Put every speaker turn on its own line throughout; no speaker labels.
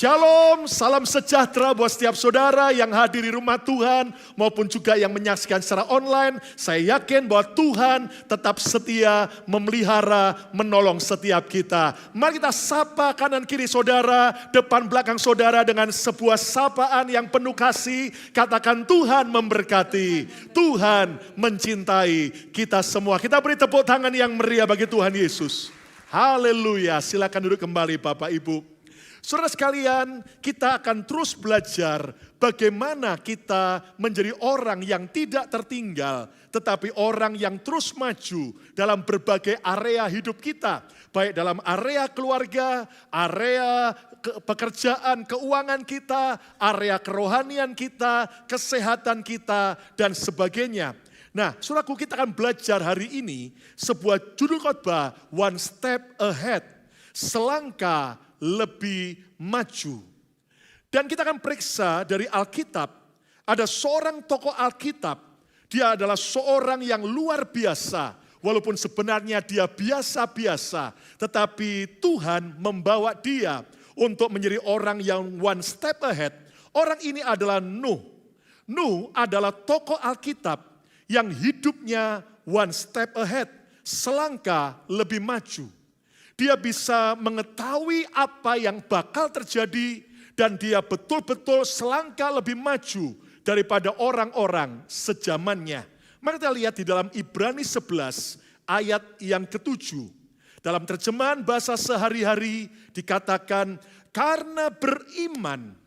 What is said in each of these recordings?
Shalom, salam sejahtera buat setiap saudara yang hadir di rumah Tuhan maupun juga yang menyaksikan secara online. Saya yakin bahwa Tuhan tetap setia memelihara, menolong setiap kita. Mari kita sapa kanan kiri saudara, depan belakang saudara dengan sebuah sapaan yang penuh kasih. Katakan Tuhan memberkati, Tuhan mencintai kita semua. Kita beri tepuk tangan yang meriah bagi Tuhan Yesus. Haleluya, silakan duduk kembali Bapak Ibu. Saudara sekalian, kita akan terus belajar bagaimana kita menjadi orang yang tidak tertinggal, tetapi orang yang terus maju dalam berbagai area hidup kita. Baik dalam area keluarga, area pekerjaan, keuangan kita, area kerohanian kita, kesehatan kita, dan sebagainya. Nah, saudaraku, kita akan belajar hari ini sebuah judul khotbah, One Step Ahead, selangkah lebih maju. Dan kita akan periksa dari Alkitab, ada seorang tokoh Alkitab, dia adalah seorang yang luar biasa, walaupun sebenarnya dia biasa-biasa, tetapi Tuhan membawa dia untuk menjadi orang yang one step ahead. Orang ini adalah Nuh. Nuh adalah tokoh Alkitab yang hidupnya one step ahead, selangkah lebih maju. Dia bisa mengetahui apa yang bakal terjadi dan dia betul-betul selangkah lebih maju daripada orang-orang sejamannya. Mari kita lihat di dalam Ibrani 11 ayat yang ke-7. Dalam terjemahan bahasa sehari-hari dikatakan, karena beriman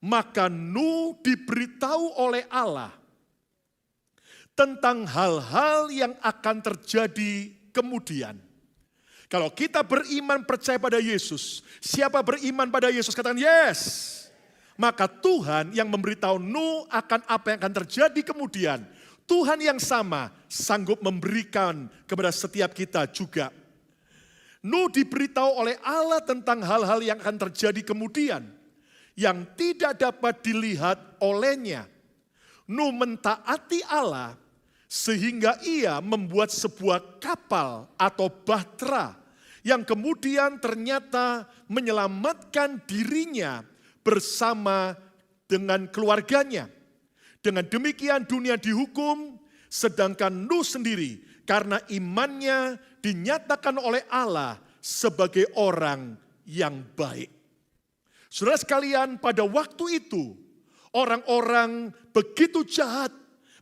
maka Nuh diberitahu oleh Allah tentang hal-hal yang akan terjadi kemudian. Kalau kita beriman percaya pada Yesus, siapa beriman pada Yesus katakan yes. Maka Tuhan yang memberitahu Nuh akan apa yang akan terjadi kemudian. Tuhan yang sama sanggup memberikan kepada setiap kita juga. Nuh diberitahu oleh Allah tentang hal-hal yang akan terjadi kemudian. Yang tidak dapat dilihat olehnya. Nuh mentaati Allah sehingga ia membuat sebuah kapal atau bahtera yang kemudian ternyata menyelamatkan dirinya bersama dengan keluarganya. Dengan demikian dunia dihukum, sedangkan Nuh sendiri karena imannya dinyatakan oleh Allah sebagai orang yang baik. Saudara sekalian, pada waktu itu orang-orang begitu jahat.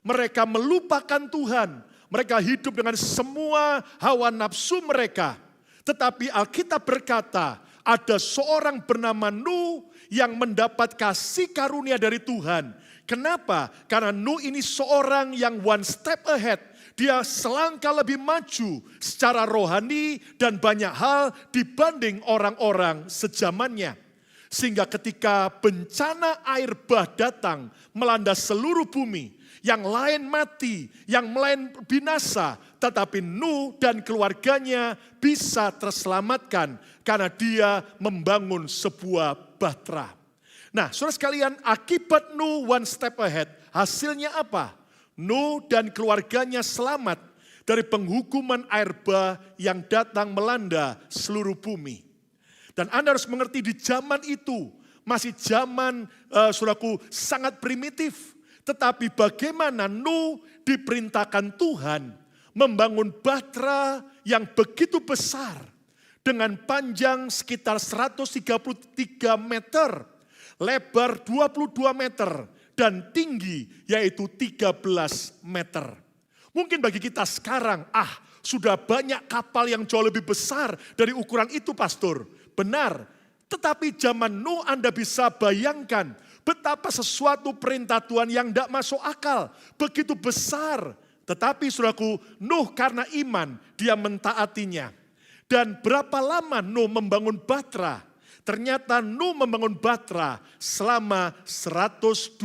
Mereka melupakan Tuhan, mereka hidup dengan semua hawa nafsu mereka. Tetapi Alkitab berkata, ada seorang bernama Nuh yang mendapat kasih karunia dari Tuhan. Kenapa? Karena Nuh ini seorang yang one step ahead. Dia selangkah lebih maju secara rohani dan banyak hal dibanding orang-orang sejamannya. Sehingga ketika bencana air bah datang melanda seluruh bumi, yang lain mati, yang lain binasa, tetapi Nuh dan keluarganya bisa terselamatkan karena dia membangun sebuah bahtera. Nah, saudara sekalian, akibat Nuh one step ahead, hasilnya apa? Nuh dan keluarganya selamat dari penghukuman air bah yang datang melanda seluruh bumi. Dan Anda harus mengerti di zaman itu, masih zaman saudaraku sangat primitif. Tetapi bagaimana Nuh diperintahkan Tuhan membangun bahtera yang begitu besar dengan panjang sekitar 133 meter, lebar 22 meter, dan tinggi yaitu 13 meter. Mungkin bagi kita sekarang, sudah banyak kapal yang jauh lebih besar dari ukuran itu, Pastor. Benar, tetapi zaman Nuh Anda bisa bayangkan betapa sesuatu perintah Tuhan yang tidak masuk akal, begitu besar. Tetapi saudaraku, Nuh karena iman, dia mentaatinya. Dan berapa lama Nuh membangun bahtera? Ternyata Nuh membangun bahtera selama 120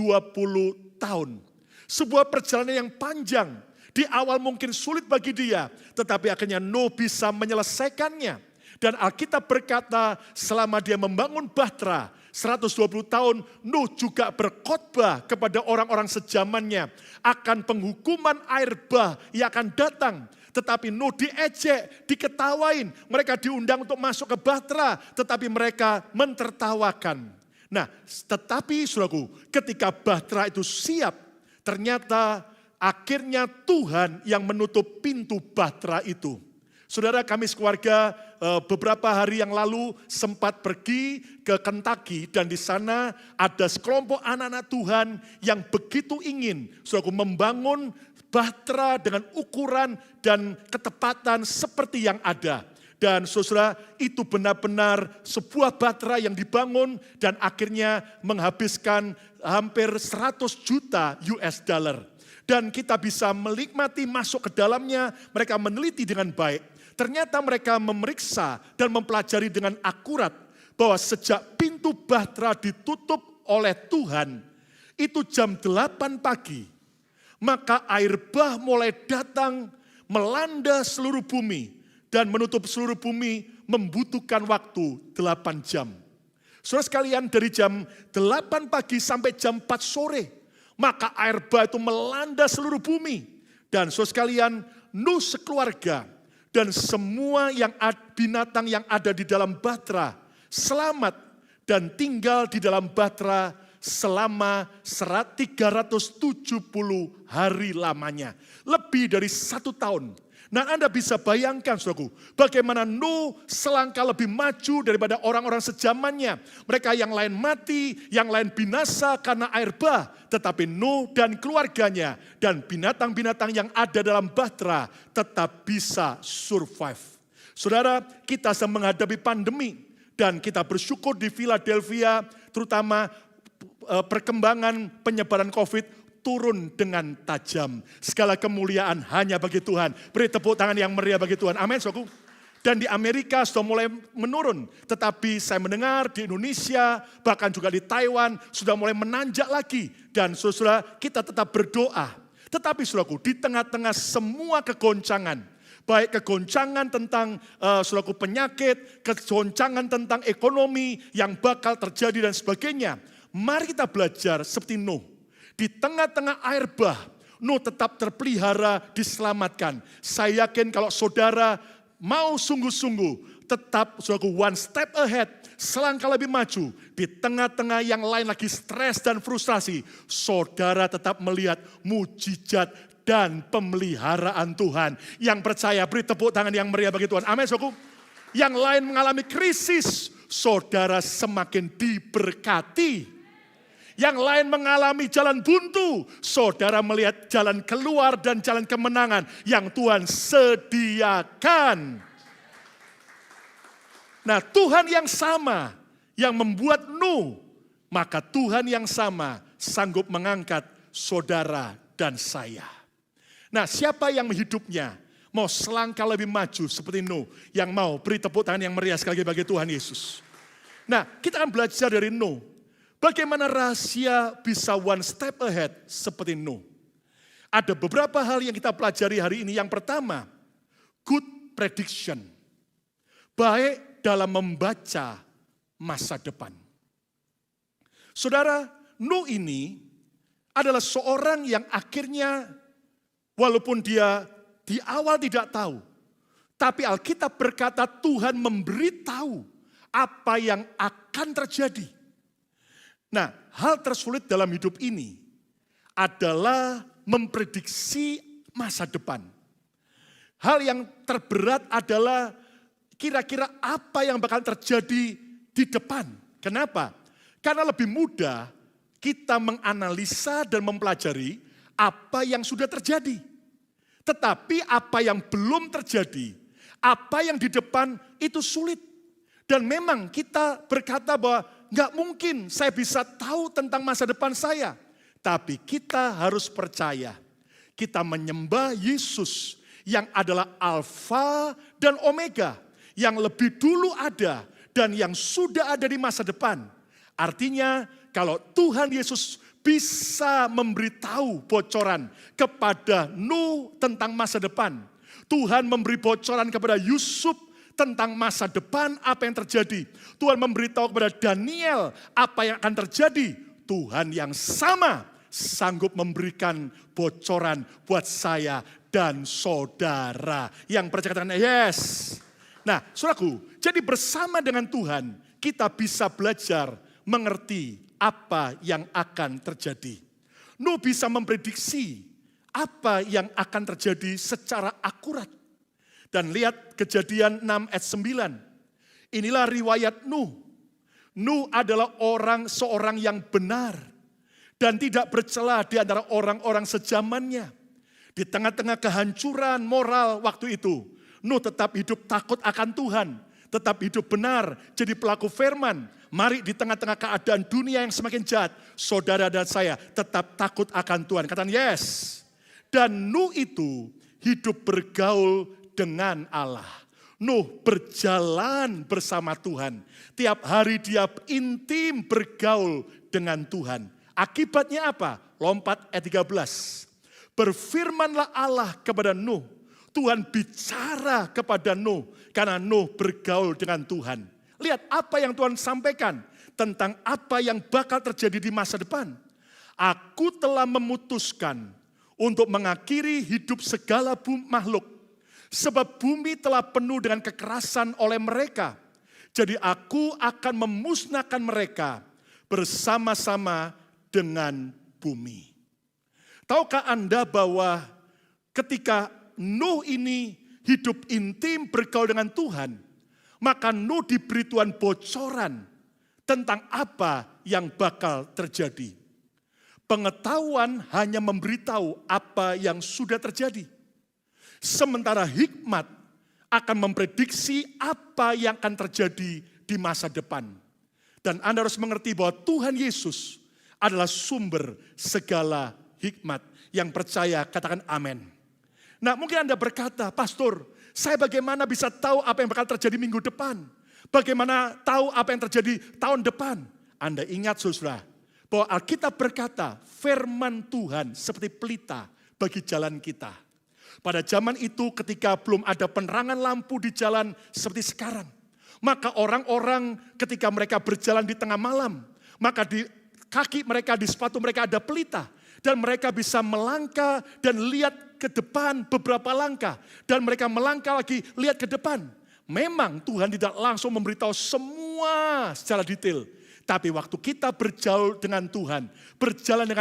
tahun. Sebuah perjalanan yang panjang. Di awal mungkin sulit bagi dia, tetapi akhirnya Nuh bisa menyelesaikannya. Dan Alkitab berkata selama dia membangun bahtera, 120 tahun Nuh juga berkhotbah kepada orang-orang sejamannya akan penghukuman air bah yang akan datang. Tetapi Nuh diejek, diketawain. Mereka diundang untuk masuk ke bahtera, tetapi mereka mentertawakan. Nah, tetapi saudaraku, ketika bahtera itu siap, ternyata akhirnya Tuhan yang menutup pintu bahtera itu. Saudara, kami sekeluarga beberapa hari yang lalu sempat pergi ke Kentucky dan di sana ada sekelompok anak-anak Tuhan yang begitu ingin saudaraku membangun bahtera dengan ukuran dan ketepatan seperti yang ada. Dan saudara, itu benar-benar sebuah bahtera yang dibangun dan akhirnya menghabiskan hampir 100 juta US dollar. Dan kita bisa menikmati masuk ke dalamnya, mereka meneliti dengan baik. Ternyata mereka memeriksa dan mempelajari dengan akurat bahwa sejak pintu bahtera ditutup oleh Tuhan, itu jam 8 pagi, maka air bah mulai datang melanda seluruh bumi dan menutup seluruh bumi membutuhkan waktu 8 jam. Saudara sekalian, dari jam 8 pagi sampai jam 4 sore, maka air bah itu melanda seluruh bumi. Dan saudara sekalian, Nuh sekeluarga dan semua binatang yang ada di dalam bahtera selamat dan tinggal di dalam bahtera selama 370 hari lamanya. Lebih dari 1 tahun. Nah, Anda bisa bayangkan, saudaraku, bagaimana Nuh selangkah lebih maju daripada orang-orang sejamannya. Mereka yang lain mati, yang lain binasa karena air bah. Tetapi Nuh dan keluarganya dan binatang-binatang yang ada dalam bahtera tetap bisa survive. Saudara, kita sedang menghadapi pandemi dan kita bersyukur di Philadelphia, terutama perkembangan penyebaran COVID turun dengan tajam. Segala kemuliaan hanya bagi Tuhan. Beri tepuk tangan yang meriah bagi Tuhan. Amin, saudaraku. Dan di Amerika sudah mulai menurun. Tetapi saya mendengar di Indonesia, bahkan juga di Taiwan, sudah mulai menanjak lagi. Dan saudara, kita tetap berdoa. Tetapi saudaraku, di tengah-tengah semua kegoncangan, baik kegoncangan tentang saudaraku penyakit, kegoncangan tentang ekonomi yang bakal terjadi dan sebagainya, mari kita belajar seperti Nuh. Di tengah-tengah air bah, Nuh tetap terpelihara, diselamatkan. Saya yakin kalau saudara mau sungguh-sungguh, tetap saudaraku one step ahead, selangkah lebih maju. Di tengah-tengah yang lain lagi stres dan frustrasi, saudara tetap melihat mujizat dan pemeliharaan Tuhan. Yang percaya, beri tepuk tangan yang meriah bagi Tuhan. Amin, saudaraku. Yang lain mengalami krisis, saudara semakin diberkati. Yang lain mengalami jalan buntu, saudara melihat jalan keluar dan jalan kemenangan yang Tuhan sediakan. Nah, Tuhan yang sama yang membuat Nuh, maka Tuhan yang sama sanggup mengangkat saudara dan saya. Nah, siapa yang hidupnya mau selangkah lebih maju seperti Nuh, yang mau beri tepuk tangan yang meriah sekali lagi bagi Tuhan Yesus. Nah, kita akan belajar dari Nuh. Bagaimana rahasia bisa one step ahead seperti Nuh? Ada beberapa hal yang kita pelajari hari ini. Yang pertama, good prediction. Baik dalam membaca masa depan. Saudara, Nuh ini adalah seorang yang akhirnya, walaupun dia di awal tidak tahu, tapi Alkitab berkata Tuhan memberitahu apa yang akan terjadi. Nah, hal tersulit dalam hidup ini adalah memprediksi masa depan. Hal yang terberat adalah kira-kira apa yang bakal terjadi di depan. Kenapa? Karena lebih mudah kita menganalisa dan mempelajari apa yang sudah terjadi. Tetapi apa yang belum terjadi, apa yang di depan itu sulit. Dan memang kita berkata bahwa nggak mungkin saya bisa tahu tentang masa depan saya. Tapi kita harus percaya. Kita menyembah Yesus yang adalah Alfa dan Omega. Yang lebih dulu ada dan yang sudah ada di masa depan. Artinya kalau Tuhan Yesus bisa memberitahu bocoran kepada Nuh tentang masa depan. Tuhan memberi bocoran kepada Yusuf tentang masa depan apa yang terjadi. Tuhan memberitahu kepada Daniel apa yang akan terjadi. Tuhan yang sama sanggup memberikan bocoran buat saya dan saudara. Yang percaya katakan yes. Nah, saudaraku, jadi bersama dengan Tuhan kita bisa belajar mengerti apa yang akan terjadi. Nuh bisa memprediksi apa yang akan terjadi secara akurat. Dan lihat Kejadian 6 ayat 9. Inilah riwayat Nuh. Nuh adalah seorang yang benar dan tidak bercela di antara orang-orang sezamannya. Di tengah-tengah kehancuran moral waktu itu, Nuh tetap hidup takut akan Tuhan, tetap hidup benar, jadi pelaku firman. Mari di tengah-tengah keadaan dunia yang semakin jahat, saudara dan saya tetap takut akan Tuhan. Katakan yes. Dan Nuh itu hidup bergaul dengan Allah. Nuh berjalan bersama Tuhan. Tiap hari dia intim bergaul dengan Tuhan. Akibatnya apa? Lompat ayat 13. Berfirmanlah Allah kepada Nuh. Tuhan bicara kepada Nuh karena Nuh bergaul dengan Tuhan. Lihat apa yang Tuhan sampaikan tentang apa yang bakal terjadi di masa depan. Aku telah memutuskan untuk mengakhiri hidup segala makhluk. Sebab bumi telah penuh dengan kekerasan oleh mereka. Jadi aku akan memusnahkan mereka bersama-sama dengan bumi. Tahukah Anda bahwa ketika Nuh ini hidup intim bergaul dengan Tuhan, maka Nuh diberi Tuhan bocoran tentang apa yang bakal terjadi. Pengetahuan hanya memberitahu apa yang sudah terjadi. Sementara hikmat akan memprediksi apa yang akan terjadi di masa depan. Dan Anda harus mengerti bahwa Tuhan Yesus adalah sumber segala hikmat. Yang percaya katakan amin. Nah mungkin Anda berkata, Pastor, saya bagaimana bisa tahu apa yang bakal terjadi minggu depan? Bagaimana tahu apa yang terjadi tahun depan? Anda ingat saudara, bahwa Alkitab berkata, firman Tuhan seperti pelita bagi jalan kita. Pada zaman itu ketika belum ada penerangan lampu di jalan seperti sekarang. Maka orang-orang ketika mereka berjalan di tengah malam, maka di kaki mereka, di sepatu mereka ada pelita. Dan mereka bisa melangkah dan lihat ke depan beberapa langkah. Dan mereka melangkah lagi lihat ke depan. Memang Tuhan tidak langsung memberitahu semua secara detail. Tapi waktu kita berjalan dengan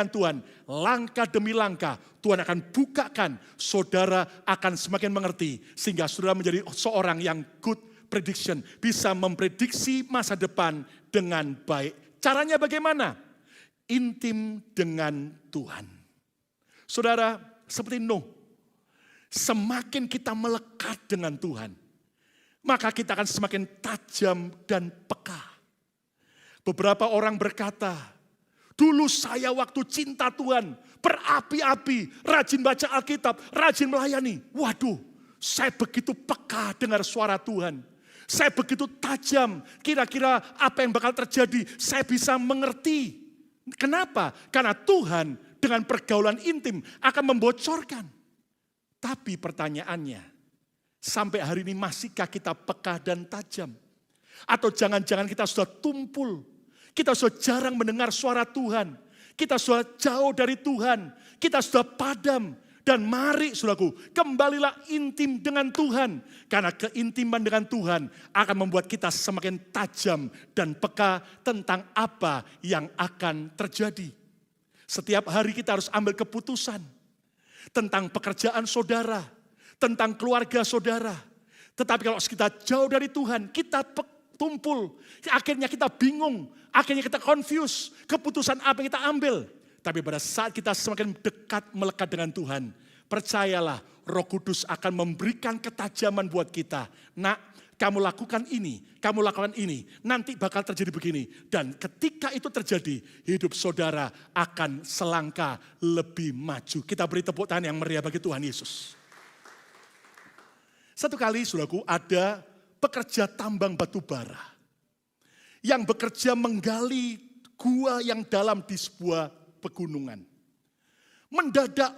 Tuhan, langkah demi langkah, Tuhan akan bukakan, saudara akan semakin mengerti. Sehingga saudara menjadi seorang yang good prediction, bisa memprediksi masa depan dengan baik. Caranya bagaimana? Intim dengan Tuhan. Saudara, seperti Nuh, semakin kita melekat dengan Tuhan, maka kita akan semakin tajam dan peka. Beberapa orang berkata, dulu saya waktu cinta Tuhan, berapi-api, rajin baca Alkitab, rajin melayani. Waduh, saya begitu peka dengar suara Tuhan. Saya begitu tajam, kira-kira apa yang bakal terjadi, saya bisa mengerti. Kenapa? Karena Tuhan dengan pergaulan intim akan membocorkan. Tapi pertanyaannya, sampai hari ini masihkah kita peka dan tajam? Atau jangan-jangan kita sudah tumpul, kita sudah jarang mendengar suara Tuhan, kita sudah jauh dari Tuhan, kita sudah padam. Dan mari saudaraku, kembalilah intim dengan Tuhan. Karena keintiman dengan Tuhan akan membuat kita semakin tajam dan peka tentang apa yang akan terjadi. Setiap hari kita harus ambil keputusan tentang pekerjaan saudara, tentang keluarga saudara. Tetapi kalau kita jauh dari Tuhan, kita tumpul. Akhirnya kita bingung, akhirnya kita confuse. Keputusan apa yang kita ambil. Tapi pada saat kita semakin dekat melekat dengan Tuhan, percayalah Roh Kudus akan memberikan ketajaman buat kita. Nak, kamu lakukan ini, kamu lakukan ini, nanti bakal terjadi begini. Dan ketika itu terjadi, hidup saudara akan selangkah lebih maju. Kita beri tepuk tangan yang meriah bagi Tuhan Yesus. Satu kali, saudaraku, ada pekerja tambang batu bara yang bekerja menggali gua yang dalam di sebuah pegunungan. Mendadak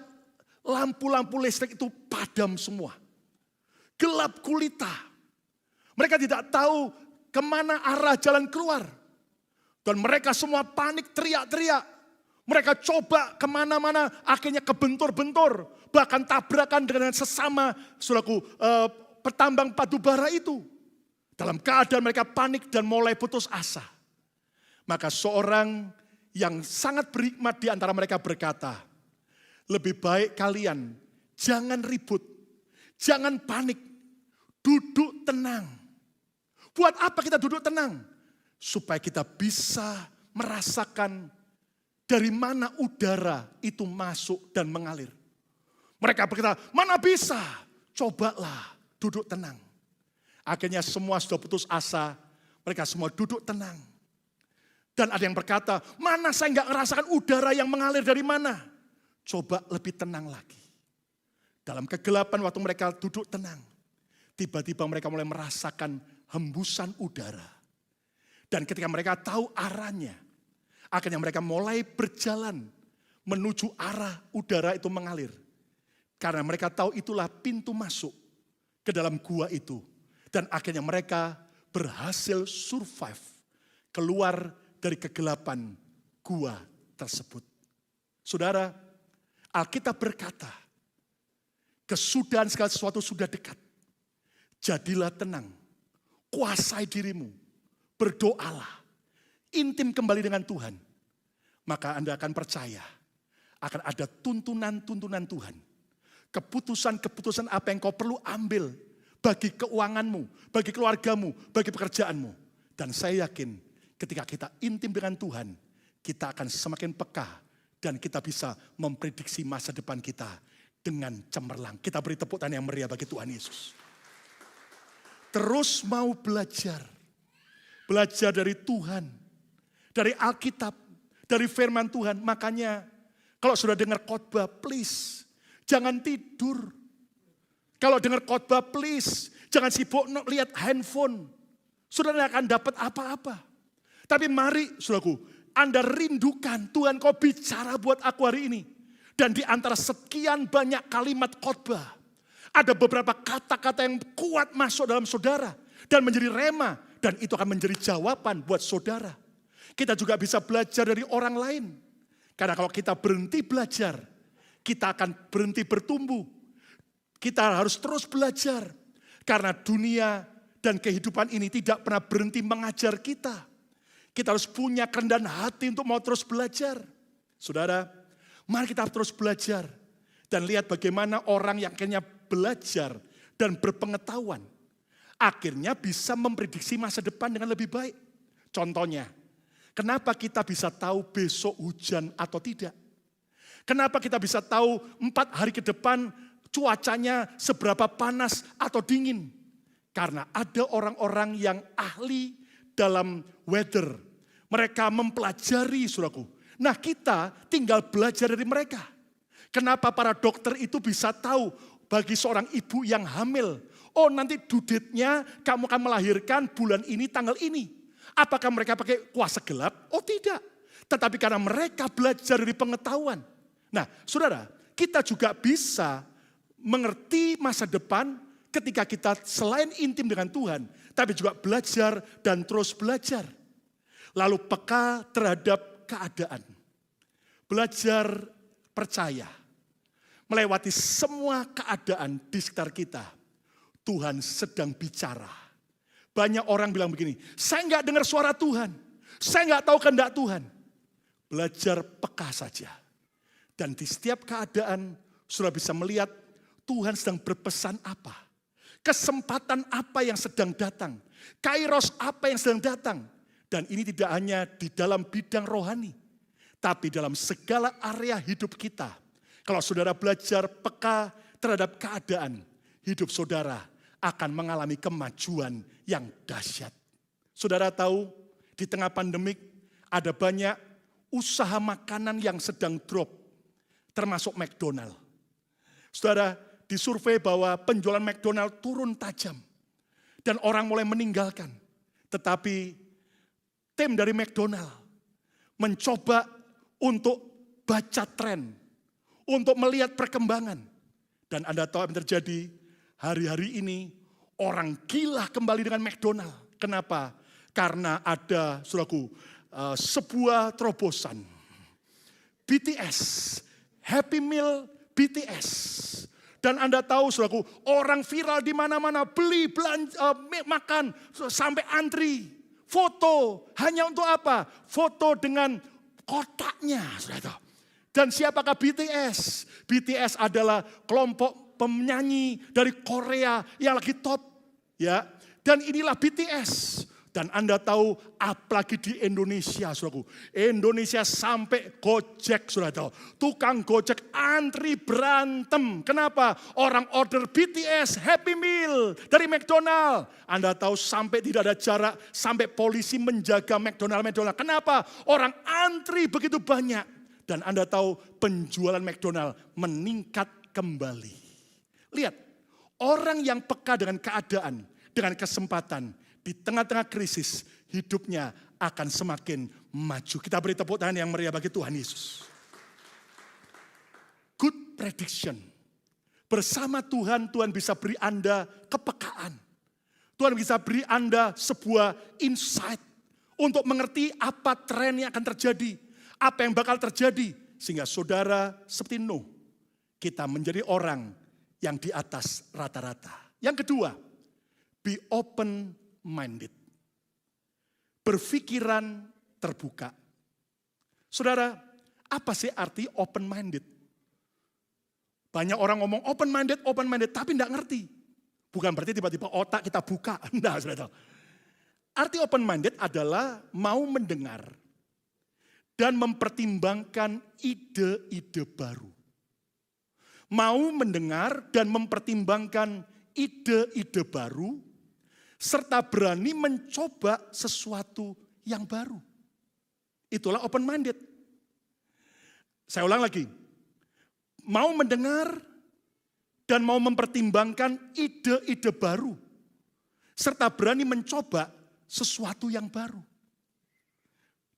lampu-lampu listrik itu padam semua. Gelap gulita. Mereka tidak tahu kemana arah jalan keluar. Dan mereka semua panik, teriak-teriak. Mereka coba kemana-mana, akhirnya kebentur-bentur. Bahkan tabrakan dengan sesama saudaraku, petambang batu bara itu. Dalam keadaan mereka panik dan mulai putus asa. Maka seorang yang sangat berhikmat di antara mereka berkata, lebih baik kalian jangan ribut, jangan panik, duduk tenang. Buat apa kita duduk tenang? Supaya kita bisa merasakan dari mana udara itu masuk dan mengalir. Mereka berkata, mana bisa? Cobalah duduk tenang. Akhirnya semua sudah putus asa, mereka semua duduk tenang. Dan ada yang berkata, mana saya nggak merasakan udara yang mengalir dari mana? Coba lebih tenang lagi. Dalam kegelapan waktu mereka duduk tenang, tiba-tiba mereka mulai merasakan hembusan udara. Dan ketika mereka tahu arahnya, akhirnya mereka mulai berjalan menuju arah udara itu mengalir. Karena mereka tahu itulah pintu masuk ke dalam gua itu. Dan akhirnya mereka berhasil survive keluar dari kegelapan gua tersebut. Saudara, Alkitab berkata, kesudahan segala sesuatu sudah dekat. Jadilah tenang, kuasai dirimu, berdoalah, intim kembali dengan Tuhan. Maka Anda akan percaya, akan ada tuntunan-tuntunan Tuhan. Keputusan-keputusan apa yang kau perlu ambil bagi keuanganmu, bagi keluargamu, bagi pekerjaanmu. Dan saya yakin ketika kita intim dengan Tuhan, kita akan semakin peka dan kita bisa memprediksi masa depan kita dengan cemerlang. Kita beri tepuk tangan yang meriah bagi Tuhan Yesus. Terus mau belajar. Belajar dari Tuhan, dari Alkitab, dari firman Tuhan. Makanya kalau sudah dengar khotbah, please jangan tidur. Kalau dengar khotbah, please jangan sibuk lihat handphone. Saudara akan dapat apa-apa. Tapi mari, saudaraku, Anda rindukan Tuhan, kau bicara buat aku hari ini. Dan di antara sekian banyak kalimat khotbah, ada beberapa kata-kata yang kuat masuk dalam saudara dan menjadi rema, dan itu akan menjadi jawaban buat saudara. Kita juga bisa belajar dari orang lain. Karena kalau kita berhenti belajar, kita akan berhenti bertumbuh. Kita harus terus belajar. Karena dunia dan kehidupan ini tidak pernah berhenti mengajar kita. Kita harus punya kerendahan hati untuk mau terus belajar. Saudara, mari kita terus belajar. Dan lihat bagaimana orang yang akhirnya belajar dan berpengetahuan. Akhirnya bisa memprediksi masa depan dengan lebih baik. Contohnya, kenapa kita bisa tahu besok hujan atau tidak? Kenapa kita bisa tahu 4 hari ke depan cuacanya seberapa panas atau dingin? Karena ada orang-orang yang ahli dalam weather. Mereka mempelajari, saudaraku. Nah, kita tinggal belajar dari mereka. Kenapa para dokter itu bisa tahu bagi seorang ibu yang hamil, oh nanti due date-nya kamu akan melahirkan bulan ini, tanggal ini. Apakah mereka pakai kuasa gelap? Oh tidak. Tetapi karena mereka belajar dari pengetahuan. Nah, saudara, kita juga bisa mengerti masa depan ketika kita selain intim dengan Tuhan, tapi juga belajar dan terus belajar. Lalu peka terhadap keadaan. Belajar percaya. Melewati semua keadaan di sekitar kita. Tuhan sedang bicara. Banyak orang bilang begini, saya enggak dengar suara Tuhan. Saya enggak tahu kehendak Tuhan. Belajar peka saja. Dan di setiap keadaan sudah bisa melihat Tuhan sedang berpesan apa. Kesempatan apa yang sedang datang. Kairos apa yang sedang datang. Dan ini tidak hanya di dalam bidang rohani. Tapi dalam segala area hidup kita. Kalau saudara belajar peka terhadap keadaan. Hidup saudara akan mengalami kemajuan yang dahsyat. Saudara tahu di tengah pandemik ada banyak usaha makanan yang sedang drop. Termasuk McDonald. Saudara, disurvei bahwa penjualan McDonald turun tajam. Dan orang mulai meninggalkan. Tetapi tim dari McDonald mencoba untuk baca tren. Untuk melihat perkembangan. Dan Anda tahu apa yang terjadi? Hari-hari ini Orang gila kembali dengan McDonald. Kenapa? Karena ada, saudaraku, sebuah terobosan. BTS, Happy Meal BTS. Dan Anda tahu, saudaraku, orang viral di mana-mana beli, belanja, makan, sampai antri. Foto, hanya untuk apa? Foto dengan kotaknya, saudara. Dan siapakah BTS? BTS adalah kelompok penyanyi dari Korea yang lagi top, ya. Dan inilah BTS. Dan Anda tahu, apalagi di Indonesia, saudaraku. Indonesia sampai Gojek, saudara. Tukang Gojek antri berantem. Kenapa? Orang order BTS Happy Meal dari McDonald. Anda tahu sampai tidak ada jarak, sampai polisi menjaga McDonald. Kenapa? Orang antri begitu banyak. Dan Anda tahu penjualan McDonald meningkat kembali. Lihat, orang yang peka dengan keadaan, dengan kesempatan, di tengah-tengah krisis, hidupnya akan semakin maju. Kita beri tepuk tangan yang meriah bagi Tuhan Yesus. Good prediction. Bersama Tuhan, Tuhan bisa beri Anda kepekaan. Tuhan bisa beri Anda sebuah insight untuk mengerti apa tren yang akan terjadi. Apa yang bakal terjadi. Sehingga saudara seperti Nuh, kita menjadi orang yang di atas rata-rata. Yang kedua, be open-minded. Berpikiran terbuka. Saudara, apa sih arti open-minded? Banyak orang ngomong open-minded, tapi tidak ngerti. Bukan berarti tiba-tiba otak kita buka. Enggak, saudara. Arti open-minded adalah mau mendengar dan mempertimbangkan ide-ide baru. Mau mendengar dan mempertimbangkan ide-ide baru, serta berani mencoba sesuatu yang baru. Itulah open-minded. Saya ulang lagi. Mau mendengar dan mau mempertimbangkan ide-ide baru, serta berani mencoba sesuatu yang baru.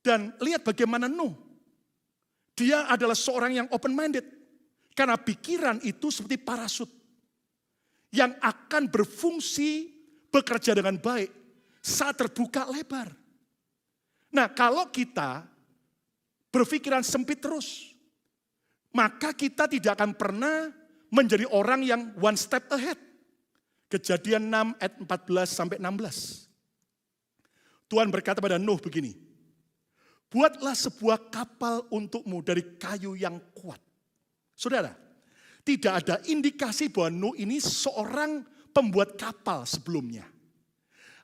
Dan lihat bagaimana Nuh. Dia adalah seorang yang open-minded. Karena pikiran itu seperti parasut. Yang akan berfungsi bekerja dengan baik saat terbuka lebar. Nah, kalau kita berpikiran sempit terus, maka kita tidak akan pernah menjadi orang yang one step ahead. Kejadian 6 ayat 14 sampai 16. Tuhan berkata pada Nuh begini, buatlah sebuah kapal untukmu dari kayu yang kuat. Saudara, tidak ada indikasi bahwa Nuh ini seorang pembuat kapal sebelumnya.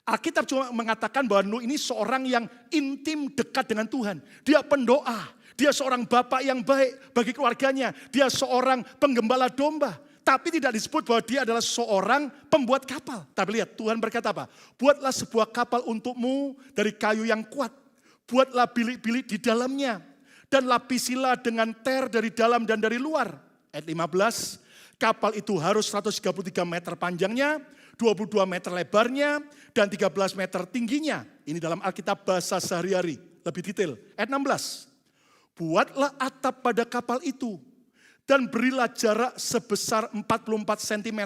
Alkitab cuma mengatakan bahwa Nuh ini seorang yang intim dekat dengan Tuhan. Dia pendoa, dia seorang bapak yang baik bagi keluarganya. Dia seorang penggembala domba. Tapi tidak disebut bahwa dia adalah seorang pembuat kapal. Tapi lihat Tuhan berkata apa? Buatlah sebuah kapal untukmu dari kayu yang kuat. Buatlah bilik-bilik di dalamnya. Dan lapisilah dengan ter dari dalam dan dari luar. Ayat 15, kapal itu harus 133 meter panjangnya, 22 meter lebarnya, dan 13 meter tingginya. Ini dalam Alkitab bahasa sehari-hari, lebih detail. Ayat 16, buatlah atap pada kapal itu, dan berilah jarak sebesar 44 cm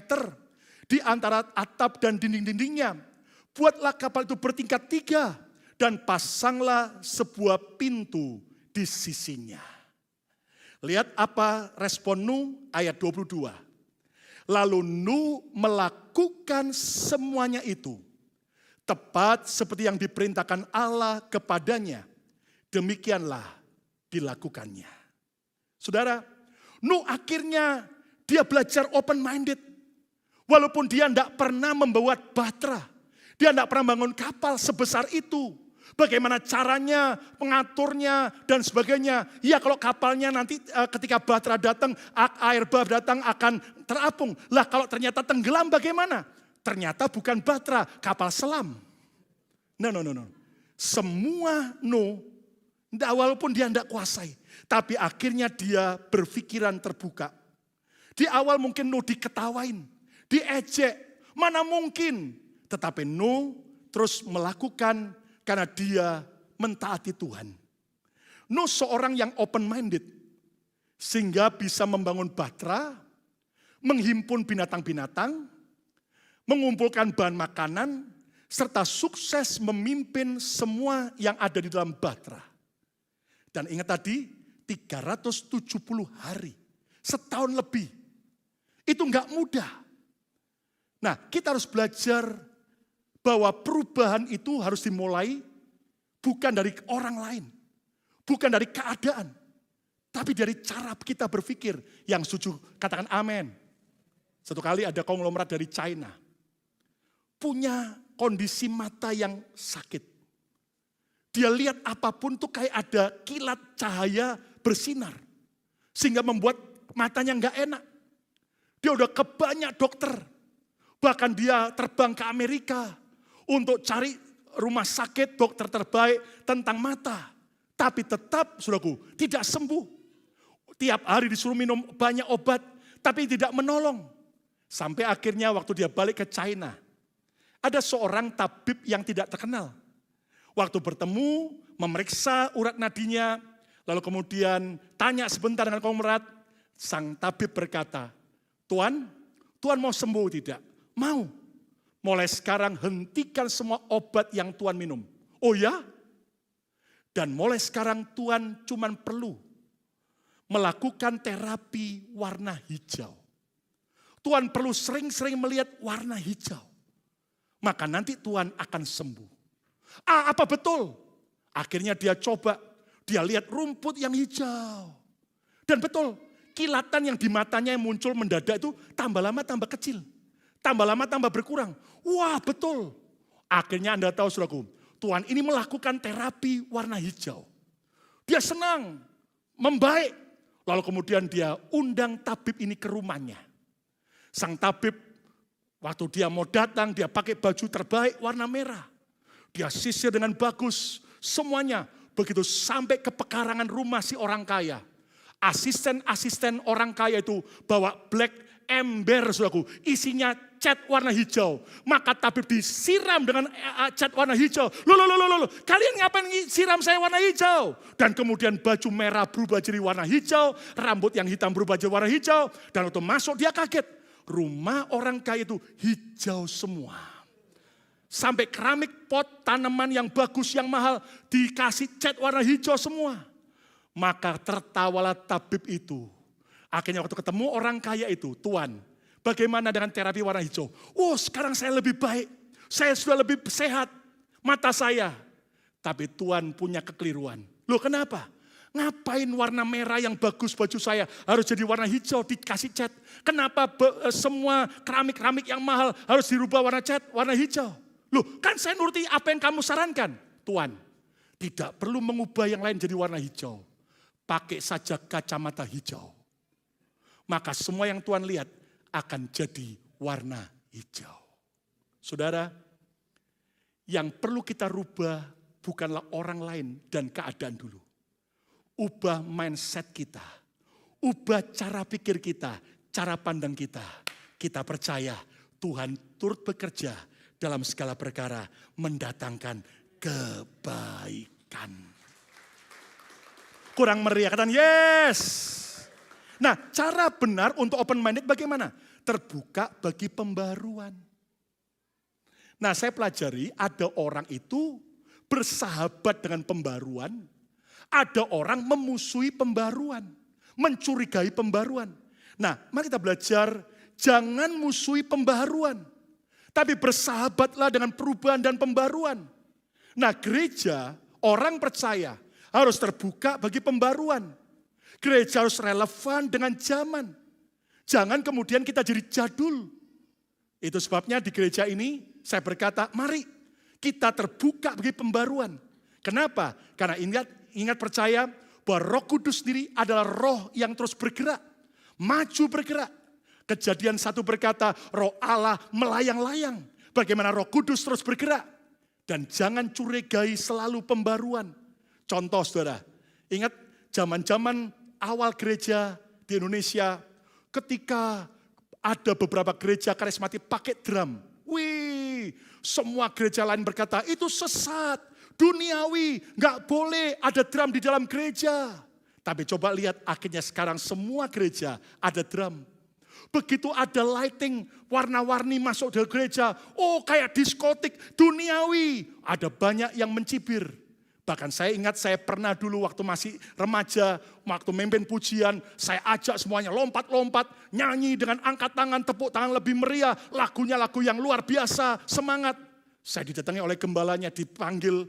di antara atap dan dinding-dindingnya. Buatlah kapal itu bertingkat 3, dan pasanglah sebuah pintu di sisinya. Lihat apa respon Nuh ayat 22. Lalu Nuh melakukan semuanya itu, tepat seperti yang diperintahkan Allah kepadanya. Demikianlah dilakukannya. Saudara, Nuh akhirnya dia belajar open-minded. Walaupun dia tidak pernah membuat bahtera. Dia tidak pernah bangun kapal sebesar itu. Bagaimana caranya, pengaturnya, dan sebagainya. Ya kalau kapalnya nanti ketika bahtera datang, air bah datang akan terapung. Lah kalau ternyata tenggelam bagaimana? Ternyata bukan bahtera, kapal selam. No. Semua Nuh, walaupun dia tidak kuasai. Tapi akhirnya dia berpikiran terbuka. Di awal mungkin Nuh diketawain, diejek. Mana mungkin. Tetapi Nuh terus melakukan karena dia mentaati Tuhan. Nuh seorang yang open-minded. Sehingga bisa membangun bahtera, menghimpun binatang-binatang, mengumpulkan bahan makanan, serta sukses memimpin semua yang ada di dalam Batra. Dan ingat tadi, 370 hari, setahun lebih. Itu enggak mudah. Nah, kita harus belajar bahwa perubahan itu harus dimulai bukan dari orang lain, bukan dari keadaan, tapi dari cara kita berpikir. Yang setuju, katakan amin. Satu kali ada konglomerat dari China, punya kondisi mata yang sakit. Dia lihat apapun tuh kayak ada kilat cahaya bersinar. Sehingga membuat matanya enggak enak. Dia udah ke banyak dokter. Bahkan dia terbang ke Amerika untuk cari rumah sakit dokter terbaik tentang mata. Tapi tetap, saudaraku, tidak sembuh. Tiap hari disuruh minum banyak obat, tapi tidak menolong. Sampai akhirnya waktu dia balik ke China, ada seorang tabib yang tidak terkenal. Waktu bertemu, memeriksa urat nadinya, lalu kemudian tanya sebentar dengan konglomerat, sang tabib berkata, Tuan mau sembuh tidak? Mau. Mulai sekarang hentikan semua obat yang Tuan minum. Oh ya? Dan mulai sekarang Tuan cuma perlu melakukan terapi warna hijau. Tuan perlu sering-sering melihat warna hijau. Maka nanti Tuan akan sembuh. Apa betul? Akhirnya dia coba, dia lihat rumput yang hijau. Dan betul, kilatan yang di matanya yang muncul mendadak itu tambah lama tambah kecil. Tambah lama tambah berkurang. Wah betul. Akhirnya Anda tahu saudaraku, Tuan ini melakukan terapi warna hijau. Dia senang, membaik. Lalu kemudian dia undang tabib ini ke rumahnya. Sang tabib, waktu dia mau datang, dia pakai baju terbaik warna merah. Dia sisir dengan bagus, semuanya. Begitu sampai ke pekarangan rumah si orang kaya. Asisten-asisten orang kaya itu bawa black ember, saudaraku. Isinya cat warna hijau. Maka tabib disiram dengan cat warna hijau. Loh, kalian ngapain siram saya warna hijau? Dan kemudian baju merah berubah jadi warna hijau. Rambut yang hitam berubah jadi warna hijau. Dan waktu masuk dia kaget. Rumah orang kaya itu hijau semua. Sampai keramik pot, tanaman yang bagus, yang mahal, dikasih cat warna hijau semua. Maka tertawalah tabib itu. Akhirnya waktu ketemu orang kaya itu, Tuan, bagaimana dengan terapi warna hijau? Oh sekarang saya lebih baik, saya sudah lebih sehat, mata saya. Tapi Tuan punya kekeliruan. Loh kenapa? Ngapain warna merah yang bagus baju saya harus jadi warna hijau dikasih cat? Kenapa semua keramik-keramik yang mahal harus dirubah warna cat, warna hijau? Loh kan saya nuruti apa yang kamu sarankan. Tuan, tidak perlu mengubah yang lain jadi warna hijau. Pakai saja kacamata hijau. Maka semua yang Tuan lihat akan jadi warna hijau. Saudara, yang perlu kita rubah bukanlah orang lain dan keadaan dulu. Ubah mindset kita. Ubah cara pikir kita, cara pandang kita. Kita percaya Tuhan turut bekerja dalam segala perkara mendatangkan kebaikan. Kurang meriah, katakan yes. Nah, cara benar untuk open minded bagaimana? Terbuka bagi pembaruan. Nah, saya pelajari ada orang itu bersahabat dengan pembaruan, ada orang memusuhi pembaruan, mencurigai pembaruan. Nah, mari kita belajar jangan musuhi pembaruan. Tapi bersahabatlah dengan perubahan dan pembaruan. Nah gereja, orang percaya harus terbuka bagi pembaruan. Gereja harus relevan dengan zaman. Jangan kemudian kita jadi jadul. Itu sebabnya di gereja ini saya berkata, mari kita terbuka bagi pembaruan. Kenapa? Karena ingat percaya bahwa Roh Kudus sendiri adalah roh yang terus bergerak. Maju bergerak. Kejadian 1 berkata, Roh Allah melayang-layang. Bagaimana Roh Kudus terus bergerak. Dan jangan curigai selalu pembaruan. Contoh saudara, ingat zaman-zaman awal gereja di Indonesia, ketika ada beberapa gereja karismatik pakai drum. Wih, semua gereja lain berkata, itu sesat, duniawi, gak boleh ada drum di dalam gereja. Tapi coba lihat akhirnya sekarang semua gereja ada drum. Begitu ada lighting warna-warni masuk ke gereja, oh kayak diskotik duniawi. Ada banyak yang mencibir. Bahkan saya ingat saya pernah dulu waktu masih remaja, waktu memimpin pujian, saya ajak semuanya lompat-lompat, nyanyi dengan angkat tangan, tepuk tangan lebih meriah, lagunya lagu yang luar biasa, semangat. Saya didatangi oleh gembalanya, dipanggil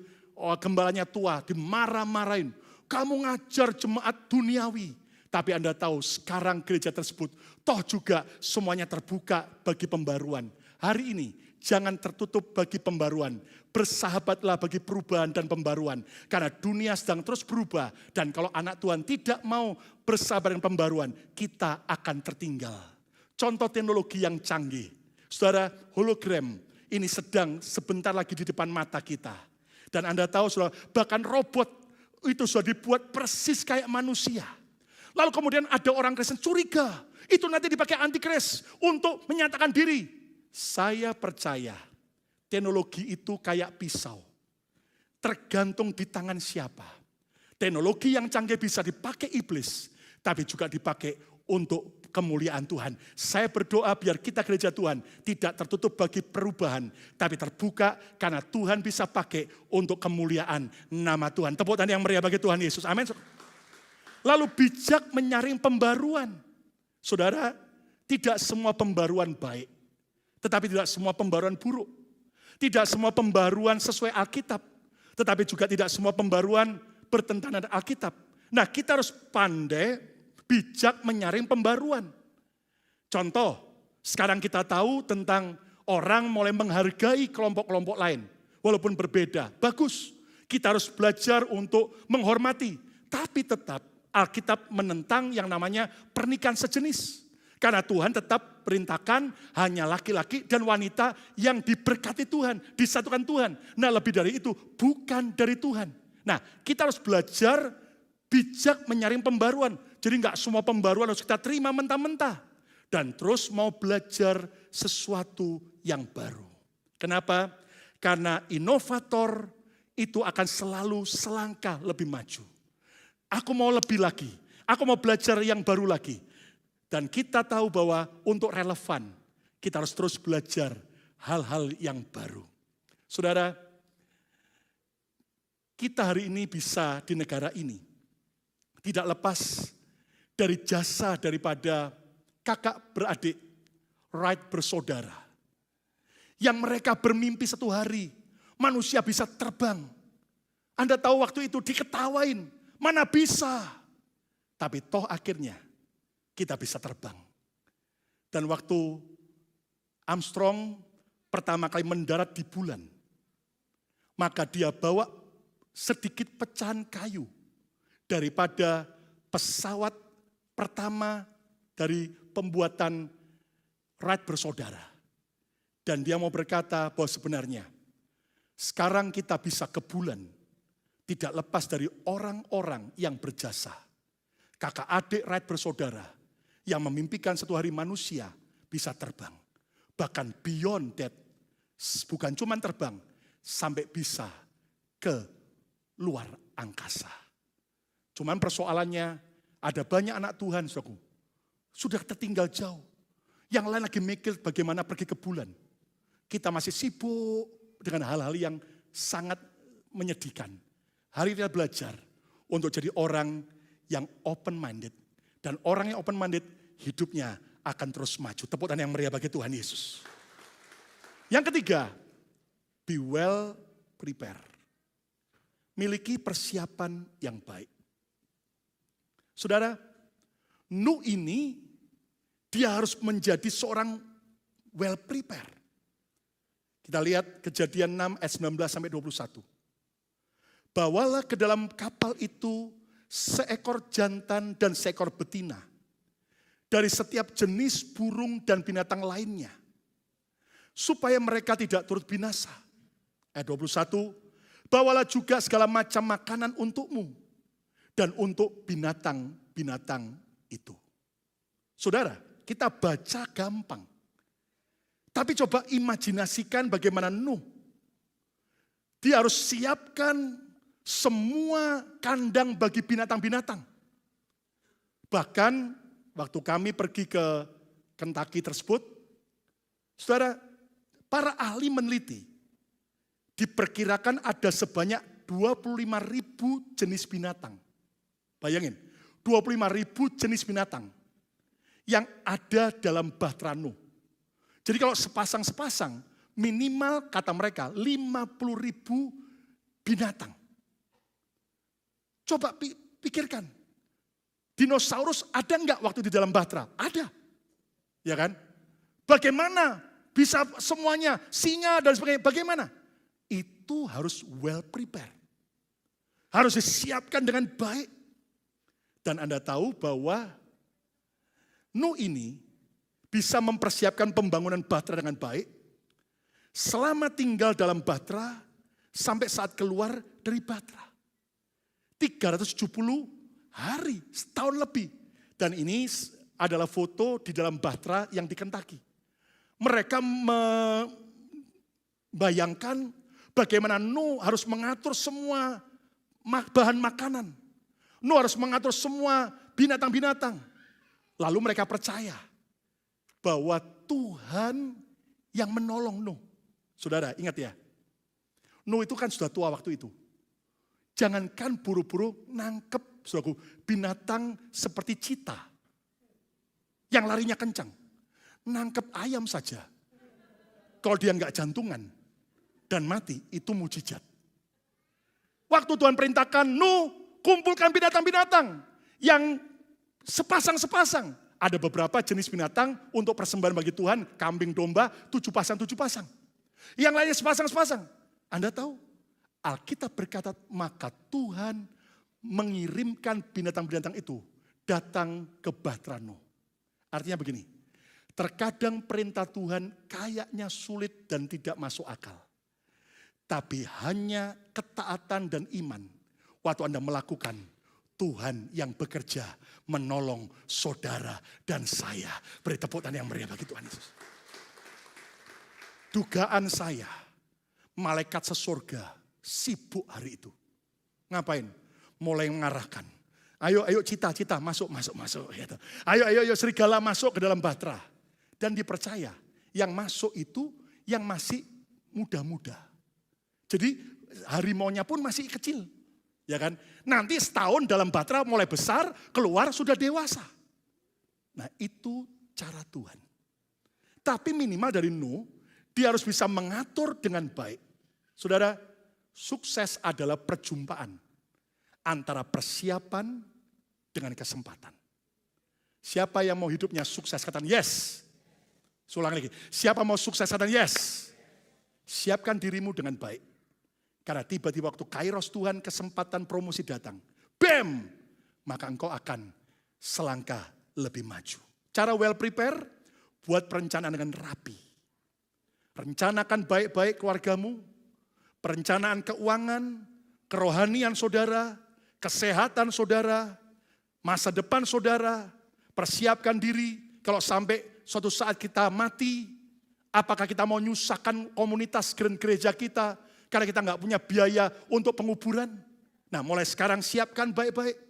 gembalanya tua, dimarah-marahin. Kamu ngajar jemaat duniawi. Tapi Anda tahu sekarang gereja tersebut toh juga semuanya terbuka bagi pembaruan. Hari ini jangan tertutup bagi pembaruan. Bersahabatlah bagi perubahan dan pembaruan. Karena dunia sedang terus berubah. Dan kalau anak Tuhan tidak mau bersahabat dengan pembaruan, kita akan tertinggal. Contoh teknologi yang canggih. Saudara, hologram ini sedang sebentar lagi di depan mata kita. Dan Anda tahu saudara, bahkan robot itu sudah dibuat persis kayak manusia. Lalu kemudian ada orang Kristen curiga, itu nanti dipakai antikris untuk menyatakan diri. Saya percaya teknologi itu kayak pisau, tergantung di tangan siapa. Teknologi yang canggih bisa dipakai iblis, tapi juga dipakai untuk kemuliaan Tuhan. Saya berdoa biar kita gereja Tuhan tidak tertutup bagi perubahan, tapi terbuka karena Tuhan bisa pakai untuk kemuliaan nama Tuhan. Tepuk tangan yang meriah bagi Tuhan Yesus. Amin. Lalu bijak menyaring pembaruan. Saudara, tidak semua pembaruan baik. Tetapi tidak semua pembaruan buruk. Tidak semua pembaruan sesuai Alkitab. Tetapi juga tidak semua pembaruan bertentangan dengan Alkitab. Nah, kita harus pandai, bijak menyaring pembaruan. Contoh, sekarang kita tahu tentang orang mulai menghargai kelompok-kelompok lain. Walaupun berbeda, bagus. Kita harus belajar untuk menghormati. Tapi tetap Alkitab menentang yang namanya pernikahan sejenis. Karena Tuhan tetap perintahkan hanya laki-laki dan wanita yang diberkati Tuhan, disatukan Tuhan. Nah lebih dari itu, bukan dari Tuhan. Nah kita harus belajar bijak menyaring pembaruan. Jadi enggak semua pembaruan harus kita terima mentah-mentah. Dan terus mau belajar sesuatu yang baru. Kenapa? Karena inovator itu akan selalu selangkah lebih maju. Aku mau lebih lagi, aku mau belajar yang baru lagi. Dan kita tahu bahwa untuk relevan, kita harus terus belajar hal-hal yang baru. Saudara, kita hari ini bisa di negara ini, tidak lepas dari jasa daripada kakak beradik, Wright bersaudara. Yang mereka bermimpi satu hari, manusia bisa terbang. Anda tahu waktu itu diketawain. Mana bisa, tapi toh akhirnya kita bisa terbang. Dan waktu Armstrong pertama kali mendarat di bulan, maka dia bawa sedikit pecahan kayu daripada pesawat pertama dari pembuatan Wright bersaudara. Dan dia mau berkata bahwa sebenarnya sekarang kita bisa ke bulan, tidak lepas dari orang-orang yang berjasa. Kakak adik Wright bersaudara yang memimpikan satu hari manusia bisa terbang. Bahkan beyond that, bukan cuma terbang, sampai bisa ke luar angkasa. Cuman persoalannya ada banyak anak Tuhan, saudaraku, sudah tertinggal jauh. Yang lain lagi mikir bagaimana pergi ke bulan. Kita masih sibuk dengan hal-hal yang sangat menyedihkan. Hari ini kita belajar untuk jadi orang yang open-minded. Dan orang yang open-minded hidupnya akan terus maju. Tepuk tangan yang meriah bagi Tuhan Yesus. Yang ketiga, be well prepared. Miliki persiapan yang baik. Saudara, Nuh ini dia harus menjadi seorang well prepared. Kita lihat Kejadian 6 ayat 19 sampai 21. Bawalah ke dalam kapal itu seekor jantan dan seekor betina dari setiap jenis burung dan binatang lainnya, supaya mereka tidak turut binasa. Ayat 21, bawalah juga segala macam makanan untukmu dan untuk binatang-binatang itu. Saudara, kita baca gampang. Tapi coba imajinasikan bagaimana Nuh. Dia harus siapkan semua kandang bagi binatang-binatang. Bahkan waktu kami pergi ke Kentucky tersebut, saudara, para ahli meneliti, diperkirakan ada sebanyak 25.000 jenis binatang. Bayangin, 25.000 jenis binatang yang ada dalam Bahtera Nuh. Jadi kalau sepasang-sepasang, minimal kata mereka 50.000 binatang. Coba pikirkan, dinosaurus ada enggak waktu di dalam Bahtera? Ada, ya kan? Bagaimana bisa semuanya, singa dan sebagainya, bagaimana? Itu harus well prepared. Harus disiapkan dengan baik. Dan Anda tahu bahwa Nuh ini bisa mempersiapkan pembangunan Bahtera dengan baik. Selama tinggal dalam Bahtera, sampai saat keluar dari Bahtera. 370 hari, setahun lebih. Dan ini adalah foto di dalam Bahtera yang di Kentucky. Mereka membayangkan bagaimana Nuh harus mengatur semua bahan makanan. Nuh harus mengatur semua binatang-binatang. Lalu mereka percaya bahwa Tuhan yang menolong Nuh. Saudara, ingat ya. Nuh itu kan sudah tua waktu itu. Jangankan buru-buru nangkep, saudaraku, binatang seperti cita. Yang larinya kencang. Nangkep ayam saja. Kalau dia nggak jantungan dan mati, itu mujizat. Waktu Tuhan perintahkan, Nuh kumpulkan binatang-binatang yang sepasang-sepasang. Ada beberapa jenis binatang untuk persembahan bagi Tuhan, kambing, domba, 7 pasang. Yang lainnya sepasang-sepasang. Anda tahu, Alkitab berkata, maka Tuhan mengirimkan binatang-binatang itu datang ke Bahtera Nuh. Artinya begini, terkadang perintah Tuhan kayaknya sulit dan tidak masuk akal. Tapi hanya ketaatan dan iman waktu Anda melakukan, Tuhan yang bekerja menolong saudara dan saya. Beri tepuk tangan yang meriah bagi Tuhan Yesus. Dugaan saya, malaikat sesurga sibuk hari itu. Ngapain? Mulai mengarahkan. Ayo cita-cita masuk. Gitu. Ayo serigala masuk ke dalam Bahtera. Dan dipercaya yang masuk itu yang masih muda-muda. Jadi harimaunya pun masih kecil. Ya kan? Nanti setahun dalam Bahtera mulai besar, keluar sudah dewasa. Nah itu cara Tuhan. Tapi minimal dari Nuh, dia harus bisa mengatur dengan baik. Saudara, sukses adalah perjumpaan antara persiapan dengan kesempatan. Siapa yang mau hidupnya sukses, katakan yes. Ulang lagi, siapa mau sukses, katakan yes. Siapkan dirimu dengan baik. Karena tiba-tiba waktu kairos Tuhan, kesempatan promosi datang. Bam! Maka engkau akan selangkah lebih maju. Cara well prepare, buat perencanaan dengan rapi. Rencanakan baik-baik keluargamu, perencanaan keuangan, kerohanian saudara, kesehatan saudara, masa depan saudara, persiapkan diri kalau sampai suatu saat kita mati, apakah kita mau nyusahkan komunitas gereja kita, karena kita nggak punya biaya untuk penguburan. Nah mulai sekarang siapkan baik-baik.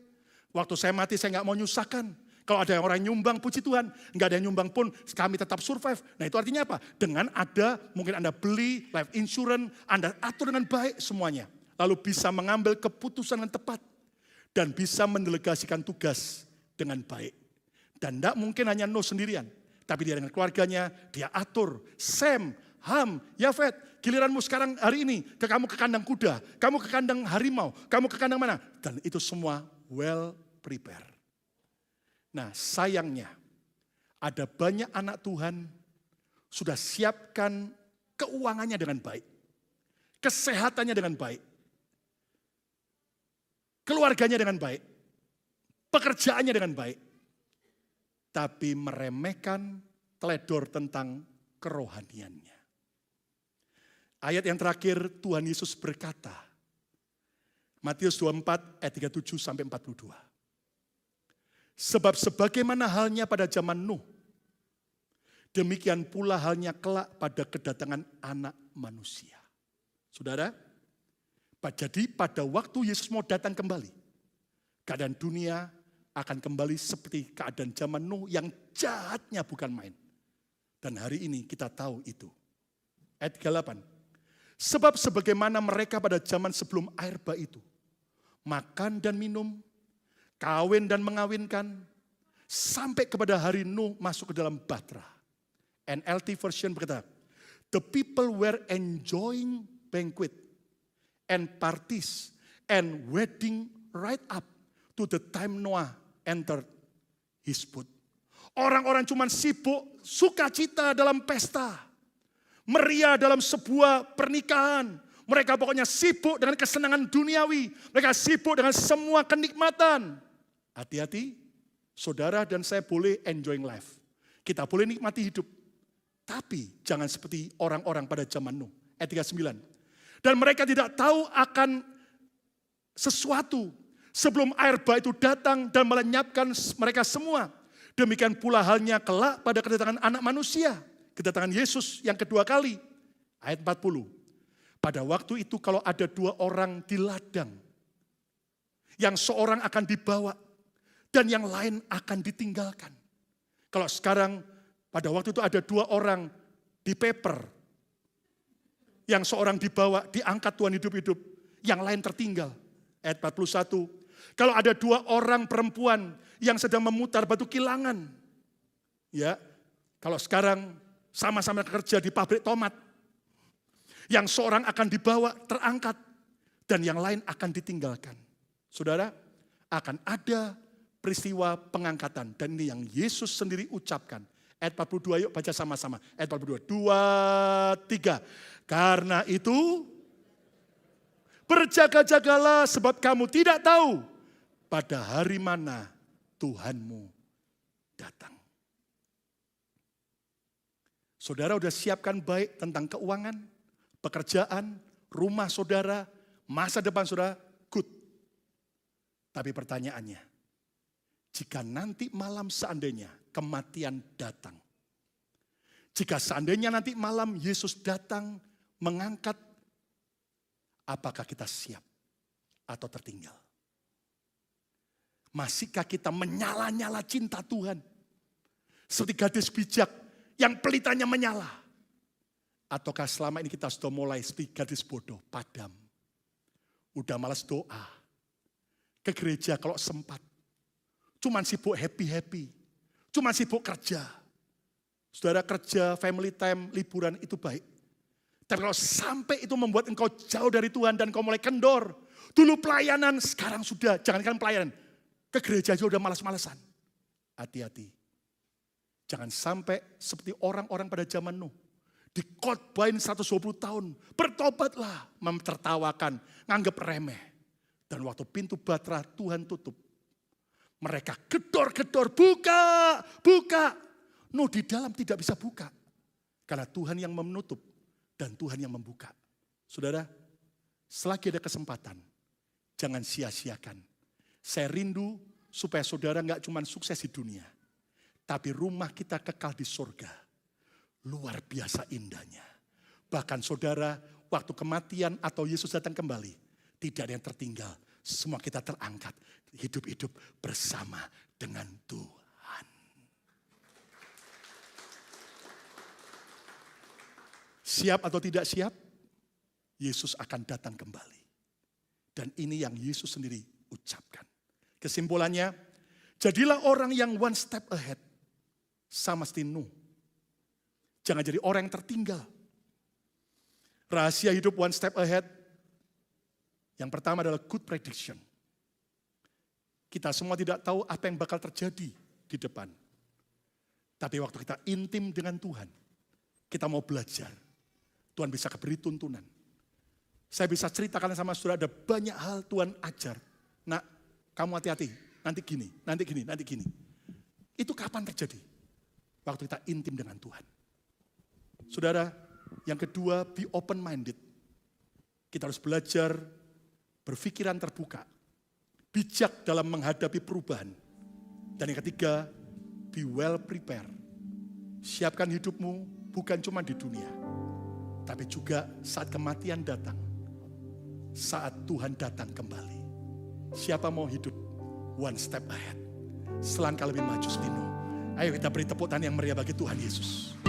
Waktu saya mati saya nggak mau nyusahkan. Kalau ada orang nyumbang, puji Tuhan. Nggak ada yang nyumbang pun kami tetap survive. Nah itu artinya apa? Dengan ada, mungkin Anda beli life insurance, Anda atur dengan baik semuanya. Lalu bisa mengambil keputusan yang tepat. Dan bisa mendelegasikan tugas dengan baik. Dan tidak mungkin hanya Nuh sendirian. Tapi dia dengan keluarganya, dia atur. Sem, Ham, Yafet, giliranmu sekarang hari ini, kamu ke kandang kuda, kamu ke kandang harimau, kamu ke kandang mana. Dan itu semua well prepared. Nah sayangnya, ada banyak anak Tuhan sudah siapkan keuangannya dengan baik. Kesehatannya dengan baik. Keluarganya dengan baik. Pekerjaannya dengan baik. Tapi meremehkan teledor tentang kerohaniannya. Ayat yang terakhir Tuhan Yesus berkata, Matius 24 ayat 37 sampai 42. Sebab sebagaimana halnya pada zaman Nuh, demikian pula halnya kelak pada kedatangan anak manusia. Saudara, jadi pada waktu Yesus mau datang kembali, keadaan dunia
akan kembali seperti keadaan zaman Nuh yang jahatnya bukan main. Dan hari ini kita tahu itu. Ayat 38. Sebab sebagaimana mereka pada zaman sebelum air bah itu, makan dan minum, kawin dan mengawinkan, sampai kepada hari Nuh masuk ke dalam bahtera. NLT version berkata, the people were enjoying banquet and parties and wedding right up to the time Noah entered his boat. Orang-orang cuma sibuk, sukacita dalam pesta, meriah dalam sebuah pernikahan. Mereka pokoknya sibuk dengan kesenangan duniawi. Mereka sibuk dengan semua kenikmatan. Hati-hati, saudara dan saya boleh enjoying life. Kita boleh nikmati hidup. Tapi jangan seperti orang-orang pada zaman Nuh. Ayat 39. Dan mereka tidak tahu akan sesuatu sebelum air bah itu datang dan melenyapkan mereka semua. Demikian pula halnya kelak pada kedatangan anak manusia. Kedatangan Yesus yang kedua kali. Ayat 40. Pada waktu itu kalau ada dua orang di ladang, yang seorang akan dibawa dan yang lain akan ditinggalkan. Kalau sekarang pada waktu itu ada dua orang di paper, yang seorang dibawa, diangkat Tuhan hidup-hidup, yang lain tertinggal. Ayat 41. Kalau ada dua orang perempuan yang sedang memutar batu kilangan, ya, kalau sekarang sama-sama kerja di pabrik tomat, yang seorang akan dibawa, terangkat, dan yang lain akan ditinggalkan. Saudara, akan ada peristiwa pengangkatan, dan ini yang Yesus sendiri ucapkan. Ayat 42, yuk baca sama-sama. Ayat 42, 2, 3. Karena itu, berjaga-jagalah sebab kamu tidak tahu pada hari mana Tuhanmu datang. Saudara sudah siapkan baik tentang keuangan, pekerjaan, rumah saudara, masa depan saudara, good. Tapi pertanyaannya, jika nanti malam seandainya kematian datang, jika seandainya nanti malam Yesus datang mengangkat, apakah kita siap atau tertinggal? Masihkah kita menyala-nyala cinta Tuhan? Seperti gadis bijak yang pelitanya menyala. Ataukah selama ini kita sudah mulai seperti gadis bodoh, padam. Udah malas doa. Ke gereja kalau sempat. Cuman sibuk happy-happy. Cuman sibuk kerja. Saudara, kerja, family time, liburan itu baik. Tapi kalau sampai itu membuat engkau jauh dari Tuhan dan engkau mulai kendor. Dulu pelayanan, sekarang sudah, jangankan pelayanan. Ke gereja aja udah malas-malasan. Hati-hati. Jangan sampai seperti orang-orang pada zaman Nuh. Dikhotbahin 120 tahun. Bertobatlah. Mentertawakan. Nganggep remeh. Dan waktu pintu bahtera Tuhan tutup. Mereka gedor-gedor. Buka. Buka. Nuh di dalam tidak bisa buka. Karena Tuhan yang menutup. Dan Tuhan yang membuka. Saudara. Selagi ada kesempatan. Jangan sia-siakan. Saya rindu supaya saudara nggak cuma sukses di dunia. Tapi rumah kita kekal di surga. Luar biasa indahnya. Bahkan saudara, waktu kematian atau Yesus datang kembali. Tidak ada yang tertinggal. Semua kita terangkat. Hidup-hidup bersama dengan Tuhan. Siap atau tidak siap? Yesus akan datang kembali. Dan ini yang Yesus sendiri ucapkan. Kesimpulannya, jadilah orang yang one step ahead. Sama seperti Nuh. Jangan jadi orang yang tertinggal. Rahasia hidup one step ahead. Yang pertama adalah good prediction. Kita semua tidak tahu apa yang bakal terjadi di depan. Tapi waktu kita intim dengan Tuhan, kita mau belajar. Tuhan bisa beri tuntunan. Saya bisa ceritakan sama saudara, ada banyak hal Tuhan ajar. Nah, kamu hati-hati, nanti gini, nanti gini, nanti gini. Itu kapan terjadi? Waktu kita intim dengan Tuhan. Saudara, yang kedua, be open-minded. Kita harus belajar berpikiran terbuka. Bijak dalam menghadapi perubahan. Dan yang ketiga, be well prepared. Siapkan hidupmu bukan cuma di dunia. Tapi juga saat kematian datang. Saat Tuhan datang kembali. Siapa mau hidup one step ahead? selangkah lebih maju, Stino. Ayo kita beri tepuk tangan yang meriah bagi Tuhan Yesus.